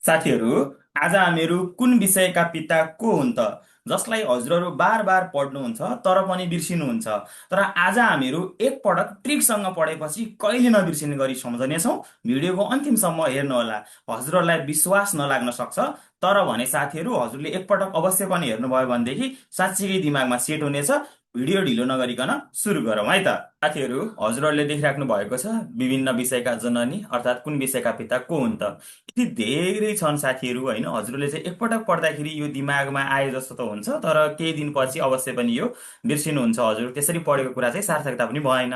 साथीहरू, आज हामीहरू कुन विषयका पिता को हुन् त जसलाई हजुरहरू बार बार पढ्नुहुन्छ तर पनि बिर्सिनुहुन्छ। तर आज हामीहरू एकपटक ट्रिकसँग पढेपछि कहिले नबिर्सिने गरी सम्झनेछौँ। भिडियोको अन्तिमसम्म हेर्नुहोला। हजुरहरूलाई विश्वास नलाग्न सक्छ, तर भने साथीहरू हजुरले एकपटक अवश्य पनि हेर्नुभयो भनेदेखि साँच्चीकै दिमागमा सेट हुनेछ। भिडियो ढिलो नगरिकन सुरु गरौँ है त। साथीहरू, हजुरहरूले देखिराख्नु भएको छ विभिन्न विषयका जननी अर्थात् कुन विषयका पिता को हुन् त। यति धेरै छन् साथीहरू, होइन? हजुरले चाहिँ एकपटक पढ्दाखेरि यो दिमागमा आए जस्तो त हुन्छ, तर केही दिनपछि अवश्य पनि यो बिर्सिनुहुन्छ। हजुर त्यसरी पढेको कुरा चाहिँ सार्थकता पनि भएन।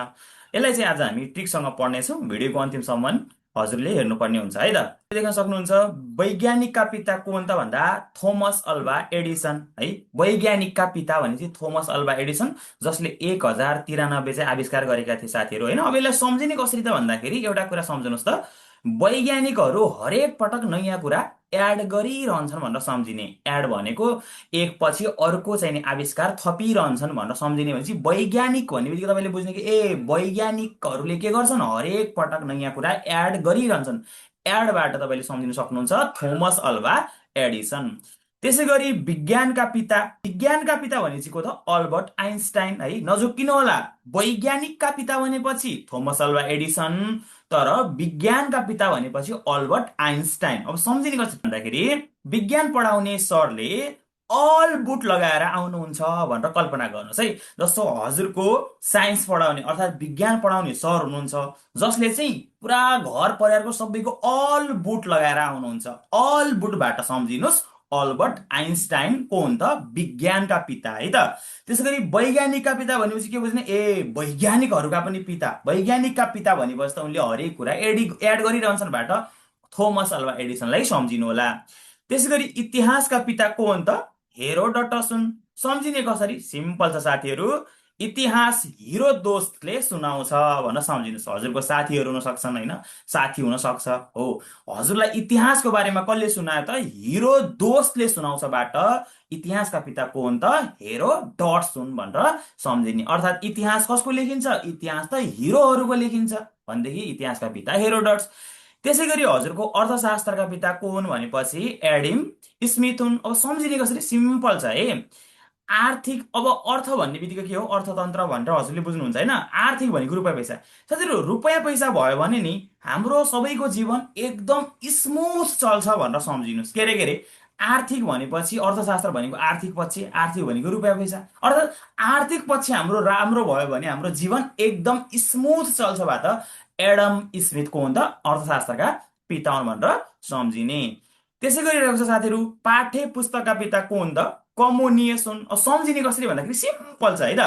यसलाई चाहिँ आज हामी ट्रिकसँग पढ्नेछौँ। भिडियोको अन्तिमसम्म हजुरले हेर्नुपर्ने हुन्छ है त। देख्न सक्नुहुन्छ वैज्ञानिकका पिता को हुन् त भन्दा थोमस अल्भा एडिसन है। वैज्ञानिकका पिता भने चाहिँ थोमस अल्भा एडिसन, जसले 1093 चाहिँ आविष्कार गरेका थिए साथीहरू, होइन? अब यसलाई सम्झिने कसरी त भन्दाखेरि एउटा कुरा सम्झनुहोस् त। वैज्ञानिकहरू हरेक पटक नयाँ कुरा एड गरिरहन्छन् भनेर सम्झिने। एड भनेको एक पछि अर्को चाहिँ नि आविष्कार थपिरहन्छन् भनेर सम्झिने। भनेपछि वैज्ञानिक भन्ने बित्तिकै तपाईँले बुझ्ने कि ए वैज्ञानिकहरूले के गर्छन्, हरेक पटक नयाँ कुरा एड गरिरहन्छन्। एडबाट तपाईँले सम्झिन सक्नुहुन्छ थोमस अल्भा एडिसन। त्यसै गरी विज्ञानका पिता भनेपछि को त अल्बर्ट आइन्स्टाइन है। नझुक्किनु होला, वैज्ञानिकका पिता भनेपछि थोमस अल्भा एडिसन, तर विज्ञानका पिता भनेपछि अल्बर्ट आइन्स्टाइन। अब सम्झिने कसरी भन्दाखेरि विज्ञान पढाउने सरले अल बुट लगाएर आउनुहुन्छ भनेर कल्पना गर्नुहोस् है। जस्तो हजुरको साइन्स पढाउने अर्थात् विज्ञान पढाउने सर हुनुहुन्छ, जसले चाहिँ पुरा घर परिवारको सबैको अल बुट लगाएर आउनुहुन्छ। अल बुटबाट सम्झिनुहोस् अल्बर्ट आइन्स्टाइन को हुन् त, विज्ञानका पिता है त। त्यसै गरी वैज्ञानिकका पिता भनेपछि के बुझ्ने, ए वैज्ञानिकहरूका पनि पिता। वैज्ञानिकका पिता भनेपछि त उनले हरेक कुरा एड गरिरहन्छन् बाट थोमस अल्भा एडिसनलाई सम्झिनु होला। त्यसै गरी इतिहासका पिता को हुन् त, हेरोडटस हुन्। सम्झिने कसरी, सिम्पल छ साथीहरू। इतिहास हिरोदोसले सुनाउँछ भनेर सम्झिनुहोस्। हजुरको साथीहरू हुन सक्छन्, होइन? साथी हुन सक्छ हो। हजुरलाई इतिहासको बारेमा कसले सुनायो त, हिरोदोसले सुनाउँछ बाट इतिहासका पिता को हुन् त, हेरोडट्स हुन् भनेर सम्झिने। अर्थात् इतिहास कसको लेखिन्छ, इतिहास त हिरोहरूको लेखिन्छ भनेदेखि इतिहासका पिता हेरोडट्स। त्यसै गरी हजुरको अर्थशास्त्रका पिता को हुन् भनेपछि एडम स्मिथ हुन्। अब सम्झिने कसरी, सिम्पल छ है। आर्थिक, अब अर्थ भन्ने बित्तिकै के हो, अर्थतन्त्र भनेर हजुरले बुझ्नुहुन्छ, होइन? आर्थिक भनेको रुपियाँ पैसा। साथीहरू, रुपियाँ पैसा भयो भने नि हाम्रो सबैको जीवन एकदम स्मुथ चल्छ भनेर सम्झिनुहोस्। के अरे आर्थिक भनेपछि अर्थशास्त्र भनेको आर्थिक पक्ष, आर्थिक भनेको रुपियाँ पैसा। अर्थात् आर्थिक पक्ष हाम्रो राम्रो भयो भने हाम्रो जीवन एकदम स्मुथ चल्छ बाट एडम स्मिथ को हुन् त अर्थशास्त्रका पिता हुन् भनेर सम्झिने। त्यसै गरिरहेको छ साथीहरू, पाठ्य पुस्तकका पिता को हुन् त, कमोनियस हुन्। अब सम्झिने कसरी भन्दाखेरि सिम्पल छ है त।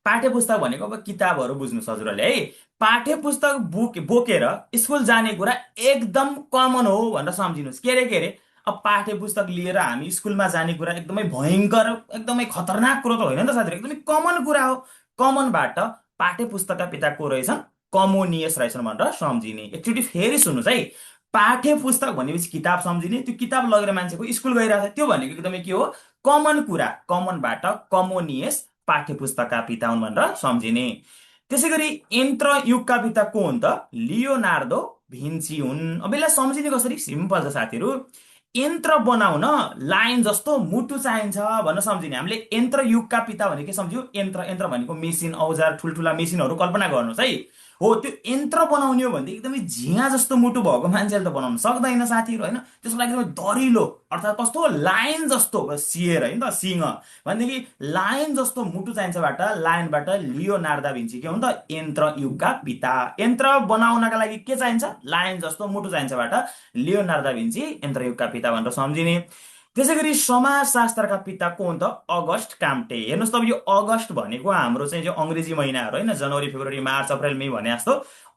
पाठ्य पुस्तक भनेको अब किताबहरू बुझ्नुहोस् हजुरहरूले है। पाठ्य पुस्तक बोकेर स्कुल जाने कुरा एकदम कमन हो भनेर सम्झिनुहोस्। के अरे अब पाठ्य पुस्तक लिएर हामी स्कुलमा जाने कुरा एकदमै भयङ्कर, एकदमै खतरनाक कुरो त होइन नि त साथीहरू, एकदमै कमन कुरा हो। कमनबाट पाठ्य पुस्तकका पिता को रहेछन्, कमोनियस रहेछन् भनेर सम्झिने। एकचोटि फेरि सुन्नुहोस् है। पाठ्य पुस्तक भनेपछि किताब सम्झिने, त्यो किताब लगेर मान्छेको स्कुल गइरहेको छ, त्यो भनेको एकदमै के हो, कमन कुरा। कमनबाट कमोनियस पाठ्य पुस्तकका पिता हुन् भनेर सम्झिने। त्यसै गरी यन्त्र युगका पिता को हुन् त, लियोनार्दो भिन्ची हुन्। अब यसलाई सम्झिने कसरी, सिम्पल छ साथीहरू। यन्त्र बनाउन लाइन जस्तो मुटु चाहिन्छ भनेर सम्झिने। हामीले यन्त्र युगका पिता भनेको के सम्झ्यौँ, यन्त्र यन्त्र भनेको मेसिन, औजार, ठुल्ठुला मेसिनहरू कल्पना गर्नुहोस् है। हो, त्यो यन्त्र बनाउने हो भने एकदमै झिङा जस्तो मुटु भएको मान्छेले त बनाउन सक्दैन साथीहरू, होइन? त्यसको लागि एकदमै दरिलो अर्थात् कस्तो लाइन जस्तो सिएर, होइन त, सिंह भनेदेखि लाइन जस्तो मुटु चाहिन्छ बाट लाइनबाट लियोनार्दा भिन्ची के हुन् त, यन्त्र युगका पिता। यन्त्र बनाउनका लागि के चाहिन्छ, लाइन जस्तो मुटु चाहिन्छ बाट लियोनार्दा भिन्ची यन्त्र युगका पिता भनेर सम्झिने। त्यसै गरी समाजशास्त्रका पिता को हुन् त, अगस्ट काम्टे। हेर्नुहोस् त, अब यो अगस्ट भनेको हाम्रो चाहिँ जो अङ्ग्रेजी महिनाहरू, होइन? जनवरी, फेब्रुअरी, मार्च, अप्रिल, मे भने जस्तो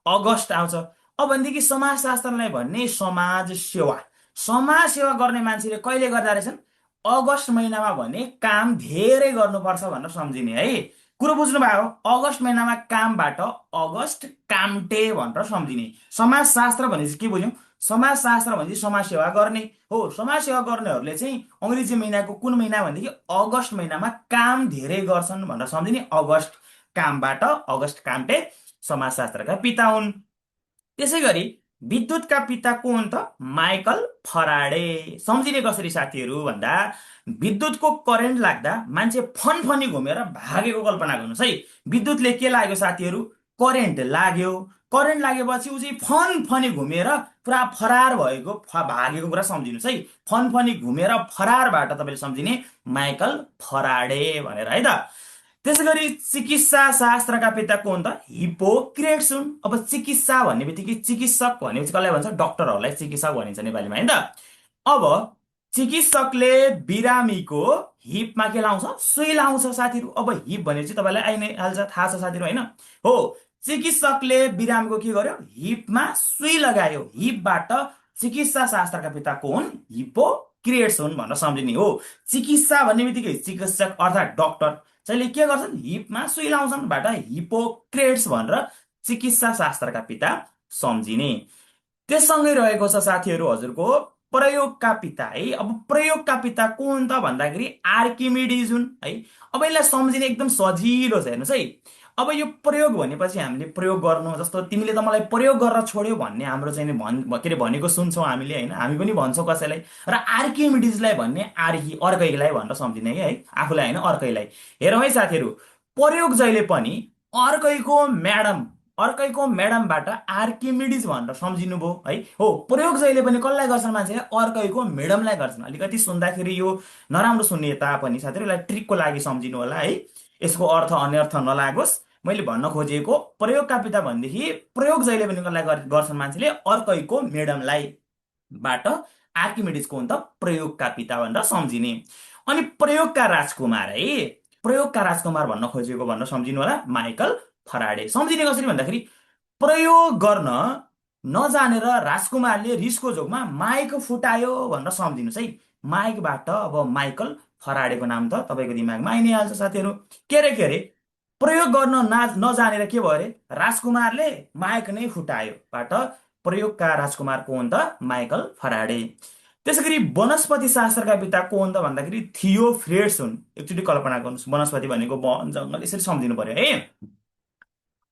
अगस्ट आउँछ। अब भनेदेखि समाजशास्त्रलाई भन्ने समाज सेवा, समाज सेवा गर्ने मान्छेले कहिले गर्दा रहेछन्, अगस्त महिनामा भने काम धेरै गर्नुपर्छ भनेर सम्झिने है। कुरो बुझ्नु भयो? अगस्त महिनामा कामबाट अगस्ट काम्टे भनेर सम्झिने। समाजशास्त्र भनेपछि के बुझ्यौँ, समाजशास्त्र भनेपछि समाज सेवा गर्ने हो। समाज सेवा गर्नेहरूले चाहिँ अङ्ग्रेजी महिनाको कुन महिना भनेदेखि अगस्त महिनामा काम धेरै गर्छन् भनेर सम्झिने। अगस्ट कामबाट अगस्ट काम्टे समाजशास्त्रका पिता हुन्। त्यसै गरी विद्युतका पिता को हुन् त? Michael Faraday. सम्झिने कसरी साथीहरू भन्दा विद्युतको करेन्ट लाग्दा मान्छे फनफनी घुमेर भागेको कल्पना गर्नुहोस् है। विद्युतले के लाग्यो साथीहरू? करेन्ट लाग्यो। करेन्ट लागेपछि ऊ चाहिँ फनफनी घुमेर पुरा फरार भएको भागेको कुरा सम्झिनुहोस् है। फनफनी घुमेर फरारबाट तपाईँले सम्झिने माइकल फराडे भनेर है त। त्यसै गरी चिकित्सा शास्त्रका पिता को हुन् त? हिप्पोक्रेट्स हुन्। अब चिकित्सा भन्ने बित्तिकै चिकित्सक भनेपछि कसलाई भन्छ? डक्टरहरूलाई चिकित्सक भनिन्छ नेपालीमा होइन त। अब चिकित्सकले बिरामीको हिपमा के लाउँछ? सुई लाउँछ साथीहरू। अब हिप भनेपछि तपाईँलाई आइ नै हाल्छ, थाहा छ साथीहरू होइन? हो, चिकित्सकले बिरामीको के गर्यो? हिपमा सुई लगायो। हिपबाट चिकित्सा शास्त्रका पिता को हुन्? हिप्पोक्रेट्स हुन् भनेर सम्झिने हो। चिकित्सा भन्ने बित्तिकै चिकित्सक अर्थात् डक्टर चाहिँ के गर्छन्? हिपमा सुई लाउँछन् बाट हिप्पोक्रेट्स भनेर चिकित्सा शास्त्रका पिता सम्झिने। त्यससँगै रहेको छ साथीहरू हजुरको प्रयोगका पिता है। अब प्रयोगका पिता को हुन् त भन्दाखेरि आर्किमिडिज हुन् है। अब यसलाई सम्झिने एकदम सजिलो छ हेर्नुहोस् है। अब यो प्रयोग भनेपछि हामीले प्रयोग गर्नु, जस्तो तिमीले त मलाई प्रयोग गरेर छोड्यो भन्ने हाम्रो चाहिँ के अरे भनेको सुन्छौँ हामीले होइन, हामी पनि भन्छौँ कसैलाई। र आर्किमिडिजलाई भन्ने अर्कैलाई भनेर सम्झिने कि है, आफूलाई होइन अर्कैलाई। हेरौँ है साथीहरू, प्रयोग जहिले पनि अर्कैको म्याडमबाट आर्किमिडिज भनेर सम्झिनु भयो है। हो, प्रयोग जहिले पनि कसलाई गर्छन् मान्छेले? अर्कैको म्याडमलाई गर्छन्। अलिकति सुन्दाखेरि यो नराम्रो सुन्ने तापनि साथीहरूलाई ट्रिकको लागि सम्झिनु होला है, यसको अर्थ अनर्थ नलागोस्। मैले भन्न खोजेको प्रयोगका पिता भनेदेखि प्रयोग जहिले पनि कसलाई गर्छन् मान्छेले? अर्कैको म्याडमलाई बाट आर्किमिडिजको हुन् त प्रयोगका पिता भनेर सम्झिने। अनि प्रयोगका राजकुमार है, प्रयोगका राजकुमार भन्न खोजेको भनेर सम्झिनु होला माइकल फराडे। सम्झिने कसरी भन्दाखेरि प्रयोग गर्न नजानेर राजकुमारले रिसको जोगमा माइक फुटायो भनेर सम्झिनुहोस् है। माइकबाट अब माइकल फराडेको नाम त तपाईँको दिमागमा आइ नै हाल्छ साथीहरू। के अरे प्रयोग गर्न नजानेर के भयो अरे? राजकुमारले माइक नै फुटायो बाट प्रयोगका राजकुमार को हुन् त? Michael Faraday. त्यसै गरी वनस्पति शास्त्रका पिता को हुन् त भन्दाखेरि थियोफ्रेड्स हुन्। एकचोटि कल्पना गर्नुहोस्, वनस्पति भनेको वन जङ्गल, यसरी सम्झिनु पर्यो है।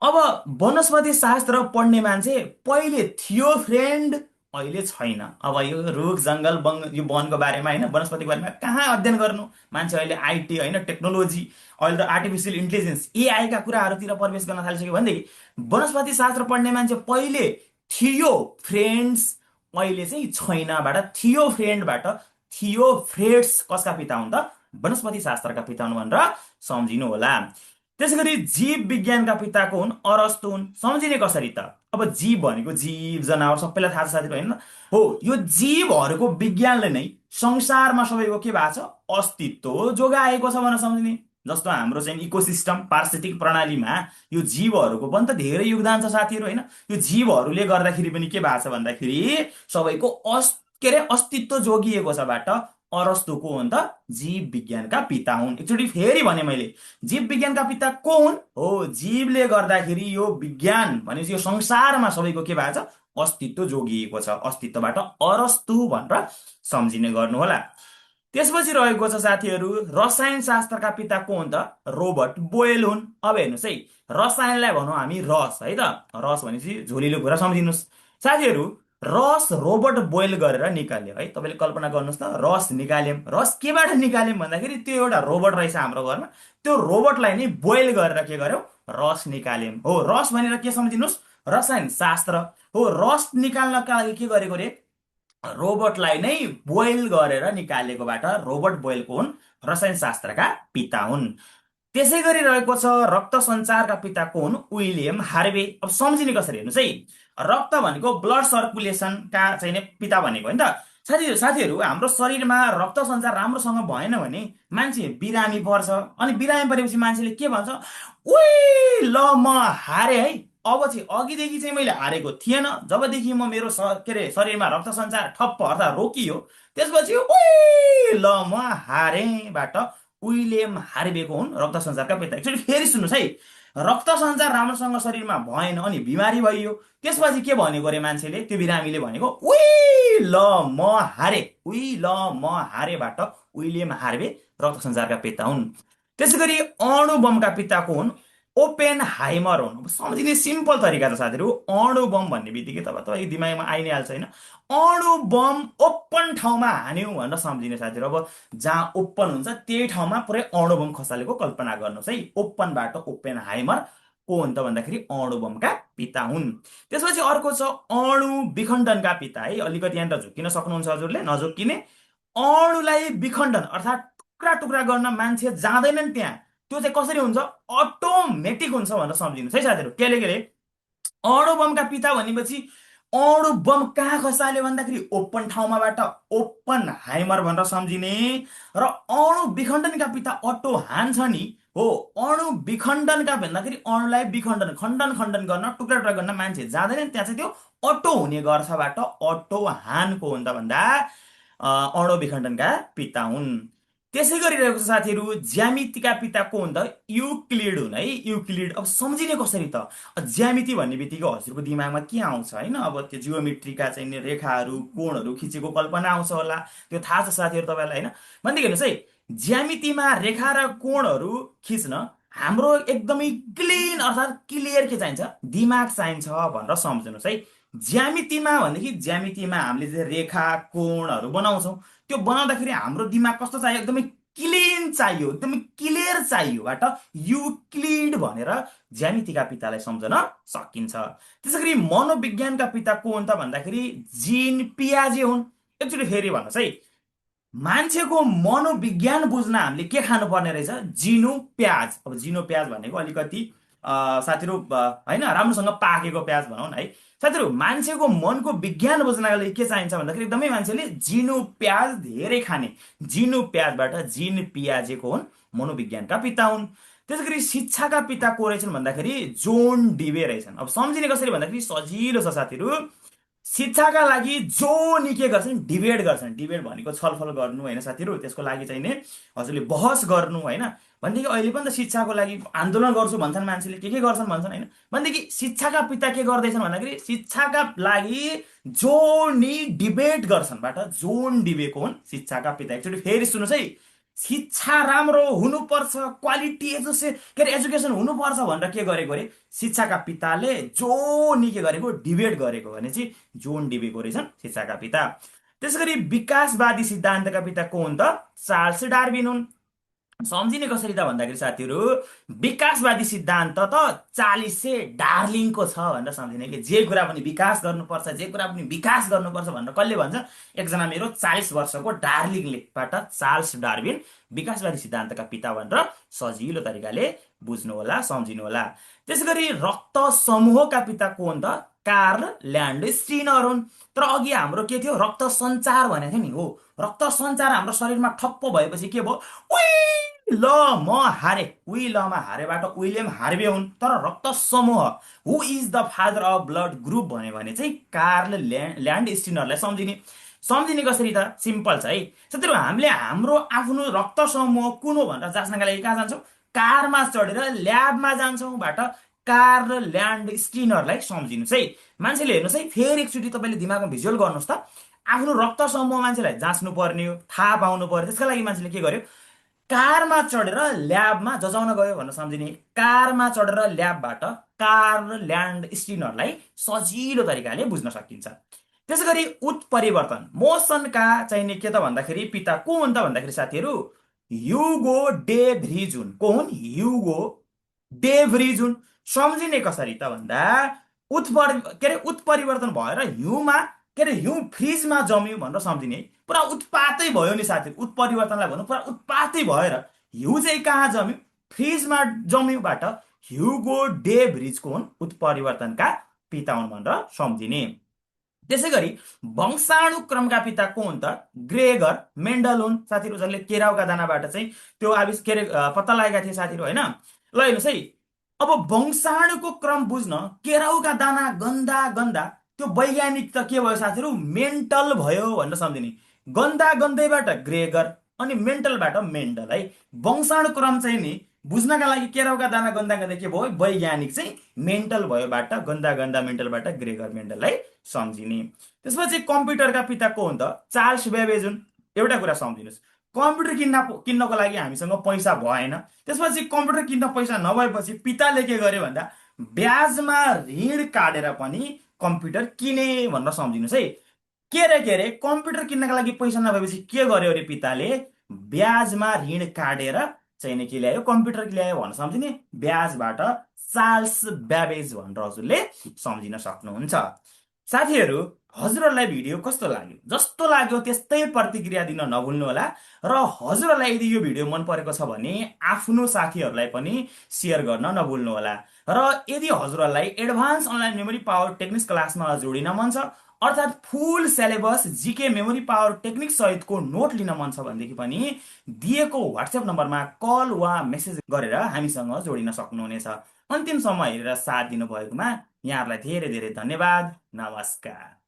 अब वनस्पति शास्त्र पढ्ने मान्छे पहिले थियो फ्रेन्ड, अहिले छैन। अब यो रुख जङ्गल यो वनको बारेमा होइन, वनस्पतिको बारेमा कहाँ अध्ययन गर्नु? मान्छे अहिले आइटी होइन, टेक्नोलोजी, अहिले त आर्टिफिसियल इन्टेलिजेन्स एआईका कुराहरूतिर प्रवेश गर्न थालिसक्यो भनेदेखि वनस्पति शास्त्र पढ्ने मान्छे पहिले थियो फ्रेन्ड्स, अहिले चाहिँ छैनबाट थियो फ्रेन्डबाट थियो फ्रेड्स कसका पिता हुन् त? वनस्पति शास्त्रका पिता हुन् भनेर सम्झिनु होला। त्यसै गरी जीव विज्ञानका पिताको हुन् अरस्तु हुन्। सम्झिने कसरी त? अब जीव भनेको जीव जनावर सबैलाई थाहा छ साथीहरू होइन? हो, यो जीवहरूको विज्ञानले नै संसारमा सबैको के भएको छ? अस्तित्व जोगाएको छ भनेर सम्झिने। जस्तो हाम्रो चाहिँ इकोसिस्टम पारिस्थितिक प्रणालीमा यो जीवहरूको पनि त धेरै योगदान छ साथीहरू होइन? यो जीवहरूले गर्दाखेरि पनि के भएको छ भन्दाखेरि सबैको के अरे अस्तित्व जोगिएको छ बाट अरस्तु को हुन् त? जीव विज्ञानका पिता हुन्। एकचोटि फेरि भने मैले, जीव विज्ञानका पिता को हुन्? हो, जीवले गर्दाखेरि यो विज्ञान भनेपछि यो संसारमा सबैको के भएको छ? अस्तित्व जोगिएको छ। अस्तित्वबाट अरस्तु भनेर सम्झिने गर्नु होला। त्यसपछि रहेको छ साथीहरू रसायन शास्त्रका पिता को हुन् त? रोबर्ट बोयल हुन्। अब हेर्नुहोस् है, रसायनलाई भनौँ हामी रस है त, रस भनेपछि झोलिलो कुरा सम्झिनुहोस् साथीहरू। रस रोबर्ट बोयल गरेर निकाल्यो है। तपाईँले कल्पना गर्नुहोस् त, रस निकाल्यौँ, रस केबाट निकाल्यौँ भन्दाखेरि त्यो एउटा रोबोट रहेछ हाम्रो घरमा, त्यो रोबोटलाई नै बोयल गरेर के गर्यौँ? रस निकाल्यौँ। हो, रस भनेर के सम्झिनुहोस्? रसायन शास्त्र हो। रस निकाल्नका लागि के गरेको रे? रोबोटलाई नै बोइल गरेर निकालेकोबाट रोबर्ट बोयलको हुन् रसायन शास्त्रका पिता हुन्। त्यसै गरी रहेको छ रक्त सञ्चारका पिताको हुन् विलियम हार्वे। अब सम्झिने कसरी हेर्नुहोस् है, रक्त भनेको ब्लड सर्कुलेसनका चाहिँ पिता भनेको होइन त साथीहरू। हाम्रो शरीरमा रक्त सञ्चार राम्रोसँग भएन भने मान्छे बिरामी पर्छ। अनि बिरामी परेपछि मान्छेले के भन्छ? उही ल म हारे है। अब चाहिँ अघिदेखि चाहिँ मैले हारेको थिएन, जबदेखि म मेरो के अरे शरीरमा रक्त सञ्चार ठप्प अर्थात् रोकियो, त्यसपछि उही ल म हारेबाट विलियम हार्वेको हुन् रक्त सञ्चारका पिता। एकचोटि फेरि सुन्नुहोस् है, रक्त सञ्चार राम्रोसँग शरीरमा भएन अनि बिमारी भइयो, त्यसपछि के भनेको रे मान्छेले? त्यो बिरामीले भनेको उही ल म हारे, उही ल म हारेबाट विलियम हार्वे रक्त सञ्चारका पिता हुन्। त्यसै गरी अणु बमका पिताको हुन् ओपेन हाइमर हुन्। अब सम्झिने सिम्पल तरिका छ साथीहरू, अणु बम भन्ने बित्तिकै तपाईँको दिमागमा आइ नै हाल्छ होइन। अणु बम ओपन ठाउँमा हान्यौँ भनेर सम्झिने साथीहरू। अब जहाँ ओपन हुन्छ त्यही ठाउँमा पुरै अणु बम खसालेको कल्पना गर्नुहोस् है। ओपनबाट ओपेन हाइमर को हुन् त भन्दाखेरि अणु बमका पिता हुन्। त्यसपछि अर्को छ अणु विखण्डनका पिता है। अलिकति यहाँनिर झुक्किन सक्नुहुन्छ हजुरले, नझुक्किने। अणुलाई विखण्डन अर्थात् टुक्रा टुक्रा गर्न मान्छे जाँदैनन् त्यहाँ, त्यो चाहिँ कसरी हुन्छ, अटोमेटिक हुन्छ भनेर सम्झिनुहोस् है साथीहरू। केले अणु बमका पिता भनेपछि अणु बम कहाँ खसाल्यो भन्दाखेरि ओपन ठाउँमाबाट ओपन हाइमर भनेर सम्झिने। र अणु विखण्डनका पिता अटो हान छ नि हो, अणु विखण्डनका भन्दाखेरि अणुलाई विखण्डन खण्डन खण्डन गर्न टुक्रा टुक्रा गर्न मान्छे जाँदैन त्यहाँ चाहिँ त्यो अटो हुने गर्छबाट अटो हानको हो त भन्दा अणु विखण्डनका पिता हुन्। त्यसै गरिरहेको छ साथीहरू, ज्यामितिका पिता को हुन् त, युक्लिड हुन् है। युक्लिड अब सम्झिने कसरी त, ज्यामिति भन्ने बित्तिकै हजुरको दिमागमा के आउँछ होइन, अब त्यो जियोमेट्रीका चाहिँ नि रेखाहरू कोणहरू खिचेको कल्पना आउँछ होला, त्यो थाहा छ साथीहरू तपाईँलाई होइन। भनेदेखि हेर्नुहोस् है, ज्यामितिमा रेखा र कोणहरू खिच्न हाम्रो एकदमै क्लिन अर्थात् क्लियर के चाहिन्छ, दिमाग चाहिन्छ भनेर सम्झिनुहोस् है। ज्यामितिमा भनेदेखि ज्यामितिमा हामीले चाहिँ रेखा कोणहरू बनाउँछौँ, त्यो बनाउँदाखेरि हाम्रो दिमाग कस्तो चाहियो, एकदमै क्लिन चाहियो, एकदमै क्लियर चाहियोबाट युक्लिड भनेर ज्यामितिका पितालाई सम्झन सकिन्छ। त्यसै गरी मनोविज्ञानका पिता को हुन् त भन्दाखेरि जीन पियाजे हुन्। एकचोटि फेरि भन्नुहोस् है, मान्छेको मनोविज्ञान बुझ्न हामीले के खानुपर्ने रहेछ, जिनो प्याज। अब जिनो प्याज भनेको अलिकति साथीहरू होइन राम्रोसँग पाकेको प्याज भनौँ न है साथीहरू। मान्छेको मनको विज्ञान बुझ्नका लागि के चाहिन्छ भन्दाखेरि एकदमै मान्छेले जिनो प्याज धेरै खाने, जिनो प्याजबाट जिन पियाजेको हुन्, मनोविज्ञानका पिता हुन्। त्यसै गरी शिक्षाका पिता को रहेछन् भन्दाखेरि जोन डिवे रहेछन्। अब सम्झिने कसरी भन्दाखेरि सजिलो छ साथीहरू, शिक्षाका लागि जो नि के गर्छन्, डिबेट गर्छन्। डिबेट भनेको छलफल गर्नु होइन साथीहरू, त्यसको लागि चाहिँ नि हजुरले बहस गर्नु होइन। भनेदेखि अहिले पनि त शिक्षाको लागि आन्दोलन गर्छु भन्छन् मान्छेले, के गर्छन् भन्छन् होइन। भनेदेखि शिक्षाका पिता के गर्दैछन् भन्दाखेरि शिक्षाका लागि जो नि डिबेट गर्छन्बाट जोन डिबेको हुन् शिक्षाका पिता। एकचोटि फेरि सुन्नुहोस् है, शिक्षा राम्रो हुनुपर्छ, क्वालिटी के अरे एजुकेसन हुनुपर्छ भनेर के गरेको अरे शिक्षाका पिताले जो नि के गरेको, डिबेट गरेको भने चाहिँ जोन डिबेको रहेछन् शिक्षाका पिता। त्यसै गरी विकासवादी सिद्धान्तका पिता को हुन् त, चार्ल्स डार्विन हुन्। सम्झिने कसरी त भन्दाखेरि साथीहरू, विकासवादी सिद्धान्त त चालिसे डार्लिङको छ भनेर सम्झिने कि जे कुरा पनि विकास गर्नुपर्छ, जे कुरा पनि विकास गर्नुपर्छ भनेर कसले भन्छ, एकजना मेरो 40 वर्षको डार्लिङलेबाट चार्ल्स डार्विन विकासवादी सिद्धान्तका पिता भनेर सजिलो तरिकाले बुझ्नु होला, सम्झिनु होला। त्यसै गरी रक्त समूहका पिता को हुन् त, कार्ल ल्यान्डस्टिनर हुन्। तर अघि हाम्रो के थियो, रक्त सञ्चार भनेको थियो नि हो, रक्त सञ्चार हाम्रो शरीरमा ठप्प भएपछि के भयो, उइ ल म हारे, उइ लमा हारेबाट विलियम हार्वे हुन्। तर रक्त समूह who is the father of blood group भन्यो भने चाहिँ कार्ल ल्यान्डस्टिनरलाई सम्झिने कसरी त, सिम्पल छ है साथीहरू। हामीले हाम्रो आफ्नो रक्त समूह कुन हो भनेर जाँच्नका लागि कहाँ जान्छौँ, कारमा चढेर ल्याबमा जान्छौँबाट कार्ल ल्यान्डस्टिनरलाई सम्झिनुहोस् है। मान्छेले हेर्नुहोस् है, फेरि एकचोटि तपाईँले दिमागमा भिजुअल गर्नुहोस् त, आफ्नो रक्त समूह मान्छेलाई जाँच्नु पर्ने हो, थाहा पाउनु पर्यो, त्यसका लागि मान्छेले के गर्यो, कारमा चढेर ल्याबमा जजाउन गयो भनेर सम्झिने। कारमा चढेर ल्याबबाट कार्ल ल्यान्डस्टिनरलाई सजिलो तरिकाले बुझ्न सकिन्छ। त्यसै गरी उत्परिवर्तन मोसनका चाहिने के त भन्दाखेरि पिता को हुन् त भन्दाखेरि साथीहरू, ह्युगो डे भ्रिज हुन्। को हुन्, ह्युगो डे भ्रिज हुन्। सम्झिने कसरी त भन्दा उत्परिवर्तन भएर हिउँमा हिउँ फ्रिजमा जम्यो भनेर सम्झिने। पुरा उत्पातै भयो नि साथीहरू, उत्परिवर्तनलाई भनौँ पुरा उत्पातै भएर हिउँ चाहिँ कहाँ जम्यो, फ्रिजमा जम्योबाट ह्युगो डे भ्रिजको हुन् उत्परिवर्तनका पिता हुन् भनेर सम्झिने। त्यसै गरी वंशाणुक्रमका पिता को हुन् त, ग्रेगर मेन्डल हुन् साथीहरू, जसले केराउका दानाबाट चाहिँ त्यो पत्ता लागेका थिए साथीहरू होइन। ल हेर्नुहोस् है, अब वंशाणुको क्रम बुझ्न केराउका दाना गन्दा गन्दा, त्यो वैज्ञानिक त के भयो साथीहरू, मेन्टल भयो भनेर सम्झिने। गन्दा गन्दैबाट ग्रेगर अनि मेन्टलबाट मेन्डल है। वंशाणुक्रम चाहिँ नि बुझ्नका लागि केराउका दाना गन्दा गन्दा के भयो, वैज्ञानिक चाहिँ मेन्टल भयोबाट गन्दा गन्दा मेन्टलबाट ग्रेगर मेन्डललाई सम्झिने। त्यसपछि कम्प्युटरका पिता को हुन् त, चार्ल्स बेबेज हुन्। एउटा कुरा सम्झिनुहोस्, कम्प्युटर किन्नको लागि हामीसँग पैसा भएन। त्यसपछि कम्प्युटर किन्न पैसा नभएपछि पिताले के गर्यो भन्दा ब्याजमा ऋण काटेर पनि कम्प्युटर किने भनेर सम्झिनुहोस् है। के रे कम्प्युटर किन्नका लागि पैसा नभएपछि के गर्यो अरे पिताले ब्याजमा ऋण काटेर चाहिँ नि के ल्यायो कम्प्युटर ल्यायो भनेर सम्झिने। ब्याजबाट चार्ल्स ब्याबेज भनेर हजुरले सम्झिन सक्नुहुन्छ। साथीहरू हजुरहरूलाई भिडियो कस्तो लाग्यो, जस्तो लाग्यो त्यस्तै प्रतिक्रिया दिन नभुल्नु होला। र हजुरहरूलाई यदि यो भिडियो मन परेको छ भने आफ्नो साथीहरूलाई पनि सेयर गर्न नभुल्नु होला। र यदि हजुरहरूलाई advance online memory power techniques क्लासमा जोडिन मन छ, अर्थात् full syllabus GK memory power technique सहितको नोट लिन मन छ भनेदेखि पनि दिएको व्हाट्सएप नम्बरमा कल वा मेसेज गरेर हामीसँग जोडिन सक्नुहुनेछ। अन्तिमसम्म हेरेर साथ दिनुभएकोमा यहाँहरूलाई धेरै धेरै धन्यवाद। नमस्कार।